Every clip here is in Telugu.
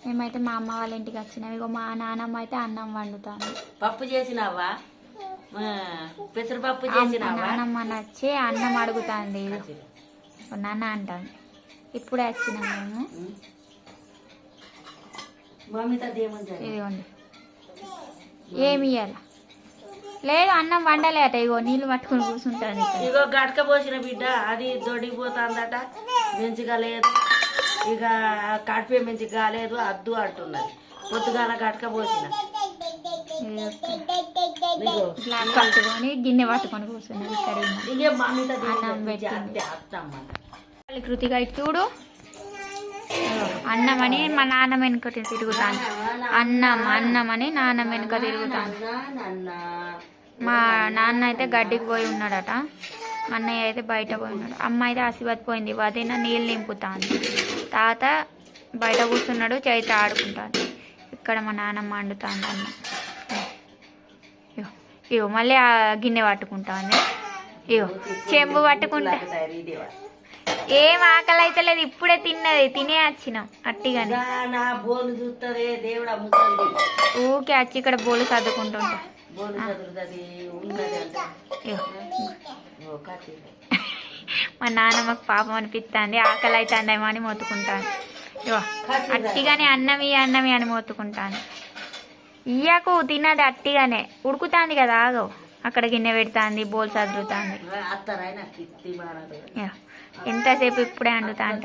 మేమైతే మా అమ్మ వాళ్ళ ఇంటికి వచ్చినాం. ఇగో మా నానమ్మ అయితే అన్నం వండుతాను. పప్పు చేసినావా? పెసరపప్పు చేసినావా? నానమ్మ నచ్చి అన్నం అడుగుతాంది. నాన్న అంటాను. ఇప్పుడే వచ్చినాం మేము. ఇదిగోండి. ఏమి ఇయ్యాల లేదు, అన్నం వండలేట. ఇగో నీళ్ళు పట్టుకుని కూర్చుంటాను. ఇగో గడక పోసిన బిడ్డ అది దొడిపోతుందట, మంచిగా లేదు. ఇక కడిపే మంచిగా కాలేదు, అద్దు అంటున్నది. పొద్దుగాల గడక పోసిన పట్టుకొని గిన్నె పట్టుకొని కూర్చున్నది. ఇక్కడ కృతిగా చూడు, అన్నం అని మా నాన్న వెనుక తిరుగుతాను. అన్నం అని నాన్న వెనుక తిరుగుతాను. మా నాన్న అయితే గడ్డికి పోయి ఉన్నాడట, అన్నయ్య అయితే బయట పోయి ఉన్నాడు. అమ్మ అయితే ఆశీర్వాదపోయింది, వదిన నీళ్ళు నింపుతాను. తాత బయట కూర్చున్నాడు, చైత్ర ఆడుకుంటాను. ఇక్కడ మా నాన్నమ్మ వండుతాను అన్నం. ఇగో మళ్ళీ ఆ గిన్నె పట్టుకుంటాను. ఇగో చెంబు పట్టుకుంటా. ఏం ఆకలి అయితే లేదు, ఇప్పుడే తినే వచ్చినాం అట్టిగానే. ఊకే వచ్చి ఇక్కడ బోలు సర్దుకుంటుంటా. మా నాన్నమ్మకు పాపం అనిపిస్తుంది, ఆకలి అయితే అన్నేమో అని మొత్తుకుంటాను. ఇగో అట్టిగానే అన్నమి అని మొత్తుకుంటాను. ఇయ్యకు తినది అట్టిగానే, ఉడుకుతాంది కదా. ఆగో అక్కడ గిన్నె పెడుతుంది, బోల్ సదురుతుంది. ఎంతసేపు ఇప్పుడే వండుతా అంట.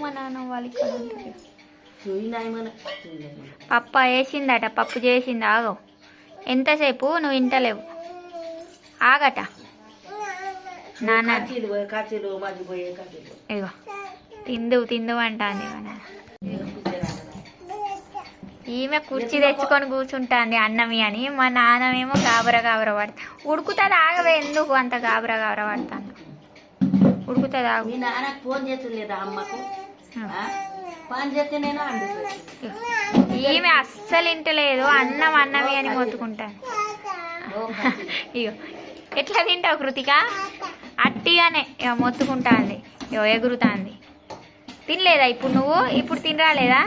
మా నాన్న వాళ్ళు ఇక్కడ ఉంటారు. పప్పు వేసిందట, పప్పు చేసింది. ఆగో ఎంతసేపు నువ్వు ఇంటలేవు, ఆగట. నాన్న ఇగో తిందు అంటాంది. ఈమె కుర్చీ తెచ్చుకొని కూర్చుంటాంది అన్నమి అని. మా నాన్నమేమో గాబరా పడతా. ఉడుకుతుంది, ఆగవే, ఎందుకు అంత గాబరా పడతాను. ఉడుకుతుంది, ఆగు. ఫోన్ చేస్తలేదా అమ్మకు? ఈమె అస్సలు ఇంటలేదు, అన్నమి అని మొత్తుకుంటాను. ఇగో ఎట్లా తింటావు కృతిక? అట్టిగానే ఇక మొత్తుకుంటాంది, ఇగో ఎగురుతాంది. తినలేదా ఇప్పుడు నువ్వు? ఇప్పుడు తినరాలేదా?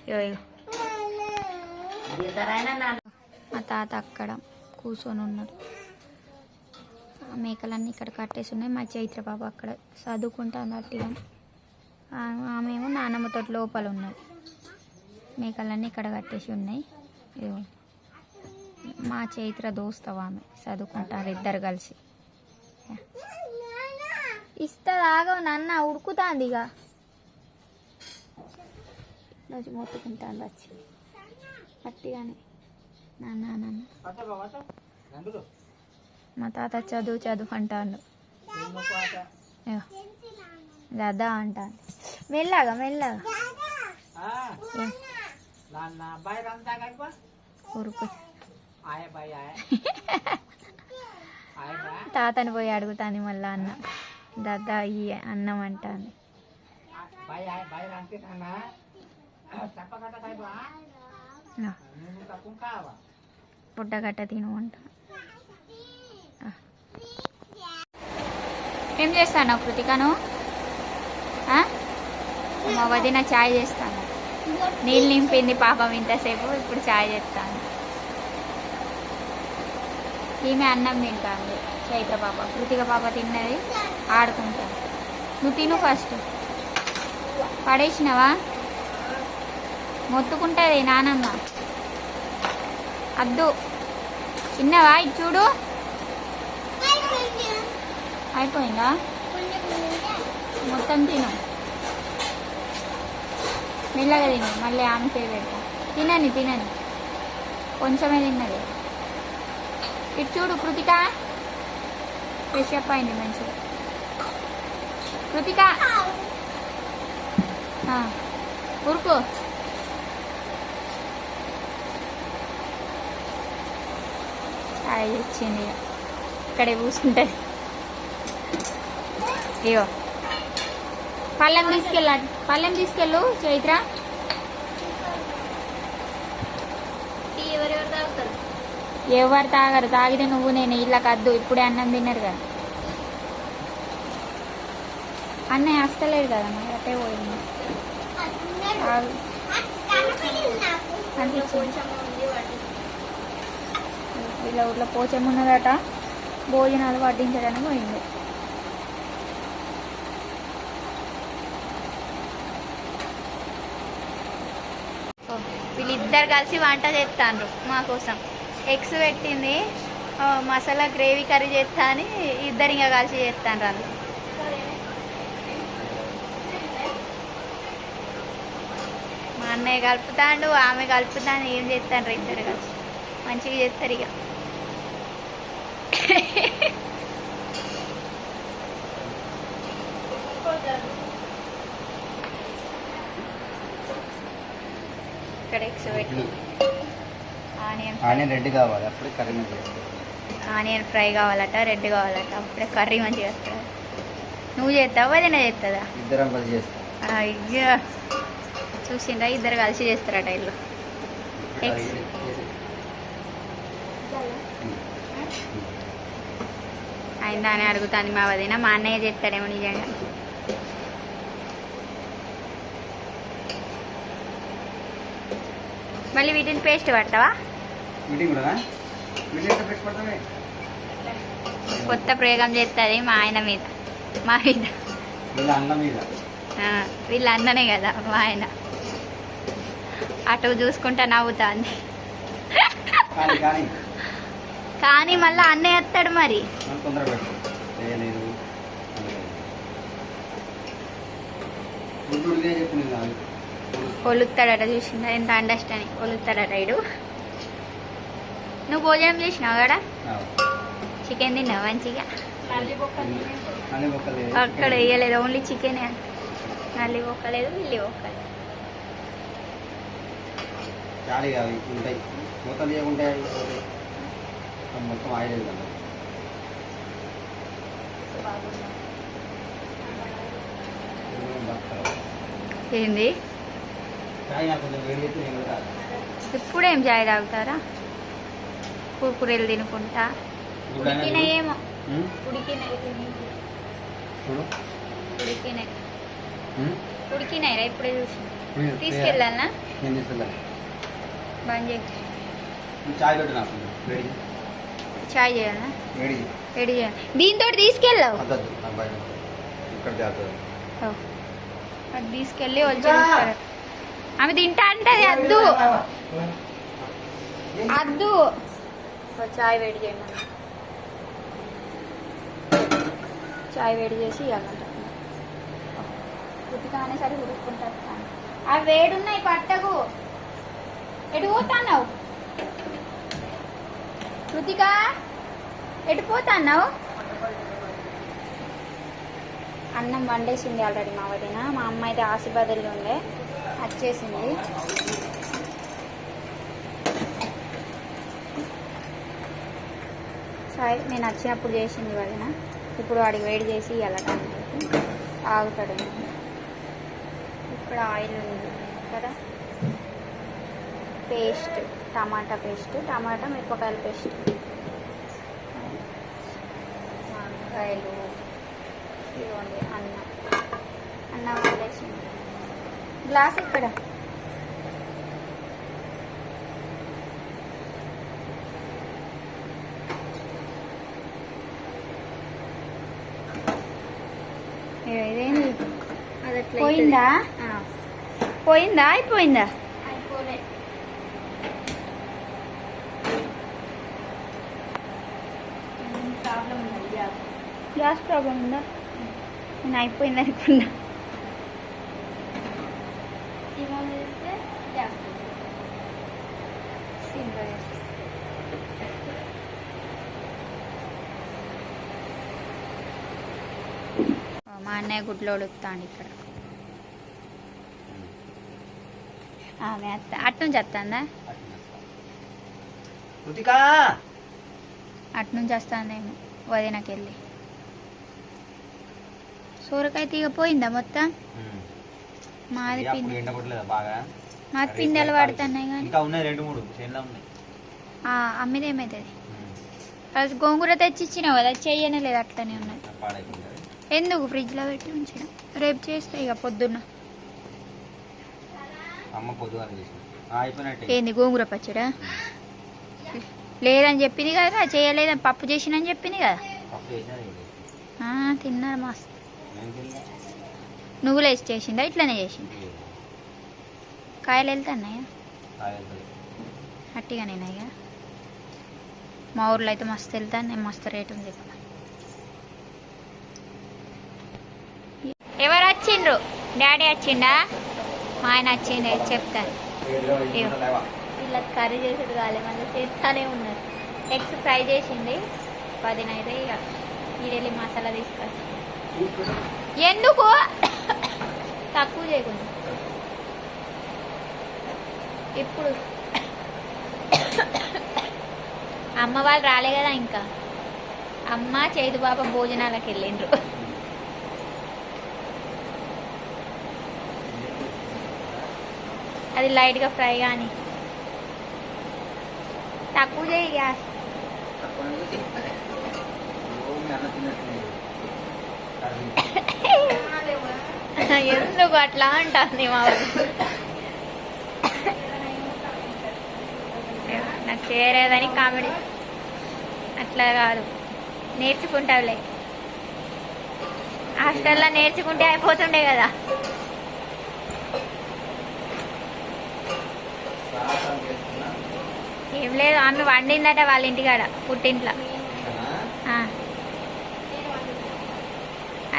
ఇగో మా తాత అక్కడ కూర్చొని ఉన్నాడు. మేకలన్నీ ఇక్కడ కట్టేసి ఉన్నాయి. మా చైత్ర బాబు అక్కడ చదువుకుంటాను అట్టిగా. ఆమెమో నాన్నమ్మతో లోపల ఉన్నది. మేకలన్నీ ఇక్కడ కట్టేసి ఉన్నాయి. మా చైత్ర దోస్తవ ఆమె చదువుకుంటారు ఇద్దరు కలిసి. ఇస్తుంది, ఆగవు నాన్న, ఉడుకుతాంది. ఇక రోజు మొత్తుకుంటాను వచ్చి అట్టిగానే. నాన్న మా తాత చదువు అంటాడు. గదా అంటాను. మెల్లగా ఉరుకు. తాతని పోయి అడుగుతాను మళ్ళా అన్న దాదా ఈ అన్నం అంటాను. పుట్టగట్ట తిను అంట. ఏం చేస్తాను కృతికను? మా వదిన చాయ్ చేస్తాను. నీళ్ళు నింపింది పాపం ఇంతసేపు, ఇప్పుడు చాయ్ చేస్తాను. ఈమె అన్నం తింటాను. చైత్ర పాప, కృతిక పాప తిన్నది, ఆడుకుంటాను. నువ్వు తిను ఫస్ట్. పడేసినవా? మొత్తుకుంటుంది నానమ్మ. అద్దు, తిన్నావా? ఇది చూడు, అయిపోయిందా? మొత్తం తిను, మెల్లగా తిను. మళ్ళీ ఆమె చేయబెడతా. తినని కొంచెమే తిన్నది. ఇటు చూడు కృతిక, ఫ్రెష్ అప్ అయింది మంచిగా. కృతిక ఉరుకు. చాయ్ వచ్చింది, ఇక్కడే కూర్చుంటుంది. ఇగో పళ్ళెం తీసుకెళ్ళు చైత్ర. ఎవరు తాగరు, తాగితే నువ్వు నేను. ఇళ్ళకి అద్దు, ఇప్పుడే అన్నం తిన్నారు కదా. అన్నయ్య వస్తలేదు కదా మరి అట్టే పోయింది. ఆగు. అనిపించింది. వీళ్ళ ఊర్లో పోచమ్మ ఉన్నదట, భోజనాలు వడ్డించడానికి పోయింది. వీళ్ళిద్దరు కలిసి వంట చేస్తాండ్రు మా కోసం. ఎగ్స్ పెట్టింది, మసాలా గ్రేవీ కర్రీ చేస్తా అని ఇద్దరు ఇంకా కలిసి చేస్తాండ్రు వాళ్ళు. మా అన్నయ్య కలుపుతాండు, ఆమె కలుపుతాను, ఏం చేస్తాండ్రు ఇద్దరు కలిసి మంచిగా చేస్తారు ఇక. ఇక్కడ ఎగ్స్ పెట్టి ఆనియన్ రెడ్ కావాలి, అప్పుడే కర్రీ మంచిగా వస్తుంది. ఆనియన్ ఫ్రై కావాలట, రెడ్ కావాలట, అప్పుడే కర్రీ మంచిగా వస్తుంది. నువ్వు చేస్తావా వదిన చేస్తుందా? ఇద్దరం కలిసి చేస్తాం. అయ్యో చూసిండ్రా, ఇద్దరు కలిసి చేస్తారట ఇల్లు. ఎగ్స్ అయిందా అని అడుగుతుంది మా వదిన. మా అన్నయ్య చేస్తాడేమో నిజంగా. మళ్ళీ వీటిని పేస్ట్ పడతావా? కొత్త ప్రయోగం చేస్తుంది మా ఆయన మీద, మా మీద. వీళ్ళ అన్ననే కదా మా ఆయన. అటు చూసుకుంటా నవ్వుతుంది. కానీ మళ్ళీ అన్నయ్య వస్తాడు మరి. ఒలుస్తాడట, చూసిందా ఎంత అండర్స్టాండింగ్. ఒలుస్తాడట ఇడు. నువ్వు భోజనం చేసినావు కదా, చికెన్ తిన్నావు మంచిగా. అక్కడ వేయలేదు, ఓన్లీ చికెనే. నల్లి ఒక్కలేదు, ఇల్లి ఒక్కలేదు. మొత్తం ఆయిల్ ఏంది ఇప్పుడేం చాయ్ తాగుతారా? కురుకురేలు తినుకుంటా. ఉడికినాయేమో, ఉడికినాయిరా ఇప్పుడే చూసి. తీసుకెళ్ళాలనా? బంద్ చేయి. చాయ్ చేయాలా? రెడీ చేయాలి. దీంతో తీసుకెళ్ళావు, అది తీసుకెళ్ళి వచ్చి ఆమె తింటా అంటది. అద్దు అద్దు. చాయ్ వేడి చేయమన్నా, చాయ్ వేడి చేసి ఇవ్వాలంట. ఉతికానే సరే ఉడుక్కుంటారు. అవి వేడున్నాయి పట్టకు. ఎటు పోతాన్నావు కృతిక? ఎటు పోతాన్నావు? అన్నం వండేసింది ఆల్రెడీ మా వదిన. మా అమ్మ అయితే ఆశీర్వాదాలు ఉండే వచ్చేసింది. చాయ్ నేను వచ్చినప్పుడు చేసింది వదిన. ఇప్పుడు వాడికి వేడి చేసి ఇవ్వాలట, ఆగుతాడు. ఇక్కడ ఆయిల్ ఉంది కదా, పేస్ట్, టమాటా పేస్ట్, టమాటా మిరపకాయల పేస్ట్, వంకాయలు, ఇవ్వండి. అన్నం వండేసింది. గ్లాస్ ఇక్కడ. ఇదేంది పోయిందా? పోయిందా అయిపోయిందా? అయిపోలే. ప్రాబ్లం ఉంది, గ్యాస్ ప్రాబ్లం ఉందా? నేను అయిపోయింది అనుకున్నా. మా అన్నయ్య గుడ్లో ఉడుకుతాండి ఇక్కడ. ఆమె అటు నుంచి వస్తుందా? అటు నుంచి వస్తుందేమో వదినకెళ్ళి. సూరకాయ తీగ పోయిందా మొత్తం? మాది మాది పిందెలు పడుతున్నాయి కానీ అమ్మిది ఏమవుతుంది? అది గోంగూర తెచ్చి ఇచ్చినావు కదా, చెయ్యనే లేదు, అట్లనే ఉన్నాయి. ఎందుకు ఫ్రిడ్జ్లో పెట్టి ఉంచిన రేపు చేస్తే ఇక పొద్దున్న. అమ్మ పొద్దుగా చేసింది అయిపోయినట్టే. ఏంది గోంగూర పచ్చడా? లేదని చెప్పింది కదా, చేయలేదని పప్పు చేసినని చెప్పింది కదా. పప్పు చేసినా తిన్నారు మస్తు. నేను తిన్నా. నువ్వులు వేసి చేసిందా ఇట్లనే చేసింది? కాయలు వెళ్తున్నాయా? అట్టిగానేనా ఇక? మా ఊర్లో అయితే మస్తు వెళ్తాను, నేను మస్తు రేటు ఉంది. ఎవరు వచ్చిండ్రు? డాడీ వచ్చిండా? మా ఆయన వచ్చిండే చెప్తాను. వీళ్ళకి కర్రీ చేసేది కాలే, మళ్ళీ చేస్తానే ఉన్నారు. ఎగ్స్ ఫ్రై చేసింది 10 అయితే ఇక ఈడెళ్ళి మసాలా తీసుకొచ్చి. ఎందుకు తక్కువ చేయకుండా ఇప్పుడు అమ్మ వాళ్ళు రాలే కదా ఇంకా. అమ్మ చేదు బాబా భోజనాలకు వెళ్ళిండ్రు. అది లైట్గా ఫ్రై కానీ తక్కువ చేయి గ్యాస్. ఎందుకు అట్లా అంటుంది మా ఊరు? నాకు చేయలేదని కామెడీ. అట్లా కాదు, నేర్చుకుంటావులే. హాస్టల్లో నేర్చుకుంటే అయిపోతుండే కదా. ఏం లేదు, ఆమె వండిందట వాళ్ళ ఇంటికాడ పుట్టింట్లో.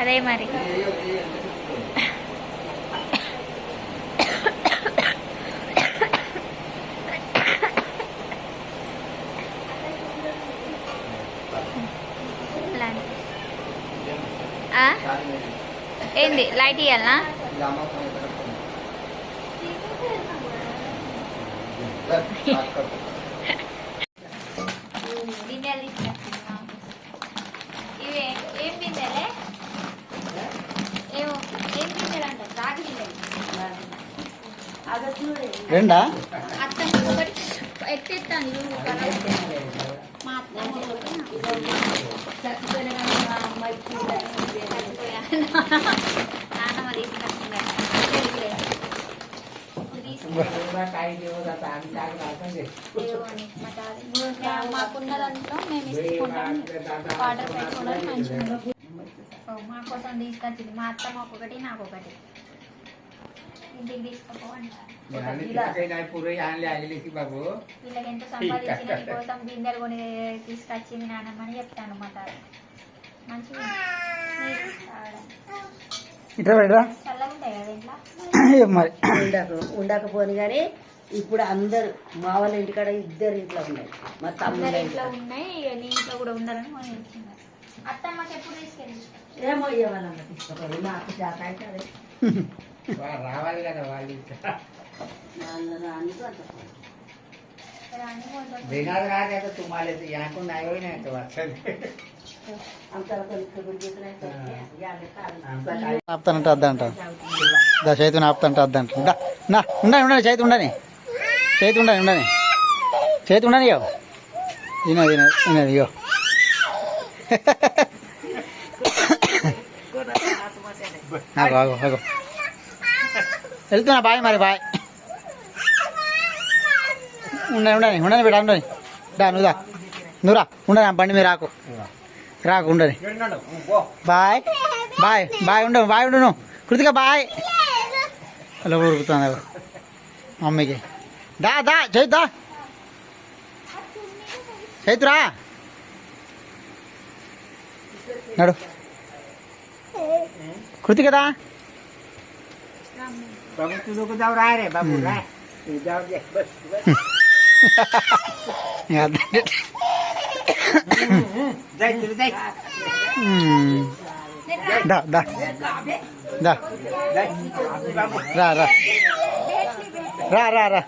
అదే మరి. ఏంది లైట్ ఇవ్వాలనా? బిందెలు తీసుకొచ్చింది. ఇవి ఏం బిందెలే? ఏమో ఏం బిందెలు అంటారు? రాగి బిందెలు. రెండా? అత్తమ్మ ఒకటి ఎత్తేస్తాను. మా అత్తమ్మ నాన్నమ్మ తీసుకొచ్చింది. మాకున్న దాంట్లో మేము ఇసుకుంటాం, వాటర్ పెట్టుకోవడం మంచిగా. మా కోసం తీసుకొచ్చింది. మా అత్తమ్మ ఒక్కొక్కటి, నాకు ఒకటి. ఇంటికి తీసుకుపోవంటారు. వీళ్ళకి ఎంత సంపాదించిన కోసం బిందెలు కొని తీసుకొచ్చింది నాన్నమ్మని చెప్తాను. మా తాత మంచిగా చల్లగా ఉంటాయి కదా ఇంట్లో. ఉండకపోని కానీ ఇప్పుడు అందరు మా వాళ్ళ ఇంటికాడ ఇద్దరు ఇంట్లో ఉన్నాయి. మా తమ్ముడు ఇంట్లో ఉన్నాయి, నీ ఇంట్లో కూడా ఉండాలని మనం ఇచ్చినారు. అత్తమ్మకి ఎప్పుడు తీసుకెళ్ళి ఏమో ఇవ్వాలన్న తీసుకోవాలి. నాకు జాత అయితే అదే రావాలి కదా వాళ్ళు. दिनात रात है तो तुम्हारे तो यहाँ को नहीं हो नहीं तो ఆపుతానంటే అద్దంట. చైతన్య ఆపుతాంటే అద్దంట. ఉండని ఉండని చేతి ఉండని, చేతి ఉండని ఉండని, చేతి ఉండని. ఇయో తినది తినది ఇయో. ఆగు ఆగు ఆగు, వెళ్తున్నా. బాయ్ మరి, బాయ్. ఉండని ఉండని ఉండని బిడ్డ ఉండని. దా నువ్వు దా, నువ్వు రా. ఉండని బండి మీద రాకు రాకు, ఉండని. Bye bye bye. ఉండవు బాయ్, ఉండు నువ్వు. కృతిక బాయ్. అలా ఉరుకుతుంది మమ్మీకి. దా దా చైతు, దా చైతురా నడు. కృతిక దా. బాబు तुझको जाओ रहा रे बाबू रा जाओ दे बस यार जाई तू जाई दा दा दा रा रा रा रा रा